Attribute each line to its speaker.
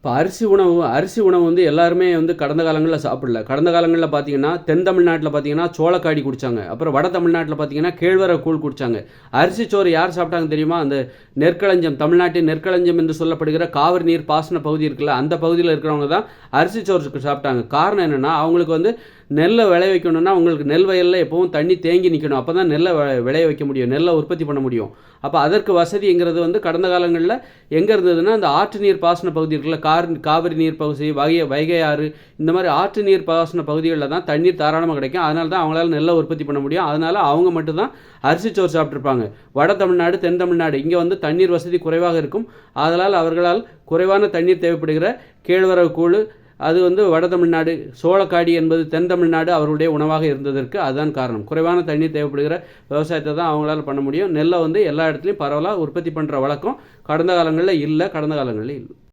Speaker 1: இப்போ அரிசி உணவு வந்து எல்லாருமே வந்து கடந்த காலங்களில் சாப்பிடல. கடந்த காலங்களில் பார்த்தீங்கன்னா தென் தமிழ்நாட்டில் பார்த்தீங்கன்னா சோளக்காடி குடித்தாங்க. அப்புறம் வட தமிழ்நாட்டில் பார்த்தீங்கன்னா கேழ்வரகு கூழ் குடித்தாங்க. அரிசி சோறு யார் சாப்பிட்டாங்க தெரியுமா? அந்த நெற்களஞ்சம், தமிழ்நாட்டின் நெற்களஞ்சம் என்று சொல்லப்படுகிற காவிரி நீர் பாசன பகுதி இருக்குல்ல, அந்த பகுதியில் இருக்கிறவங்க தான் அரிசி சோறு சாப்பிட்டாங்க. காரணம் என்னென்னா, அவங்களுக்கு வந்து நெல்லை விளைய வைக்கணும்னா உங்களுக்கு நெல் வயலில் எப்பவும் தண்ணி தேங்கி நிற்கணும். அப்போ தான் நெல்லை விளைய வைக்க முடியும், நெல்லை உற்பத்தி பண்ண முடியும். அப்போ அதற்கு வசதிங்கிறது வந்து கடந்த காலங்களில் எங்கே இருந்ததுன்னா, அந்த ஆற்று நீர் பாசன பகுதி இருக்குல்ல, காவிரி நீர் பகுதி, வைகை ஆறு, இந்த மாதிரி ஆற்று நீர் பாசன பகுதிகளில் தான் தண்ணீர் தாராளமாக கிடைக்கும். அதனால தான் அவங்களால நெல்லை உற்பத்தி பண்ண முடியும். அதனால் அவங்க மட்டும்தான் அரிசி சோறு சாப்பிட்ருப்பாங்க. வட தமிழ்நாடு, தென் தமிழ்நாடு இங்கே வந்து தண்ணீர் வசதி குறைவாக இருக்கும். அதனால் அவர்களால் குறைவான தண்ணீர் தேவைப்படுகிற கேழ்வரகு கூழ், அது வந்து வட தமிழ்நாடு, சோளக்காடி என்பது தென் தமிழ்நாடு அவர்களுடைய உணவாக இருந்ததற்கு அதுதான் காரணம். குறைவான தண்ணீர் தேவைப்படுகிற விவசாயத்தை தான் அவங்களால பண்ண முடியும். நெல்லை வந்து எல்லா இடத்துலையும் பரவலாக உற்பத்தி பண்ணுற வழக்கம் கடந்த காலங்களில் இல்லை.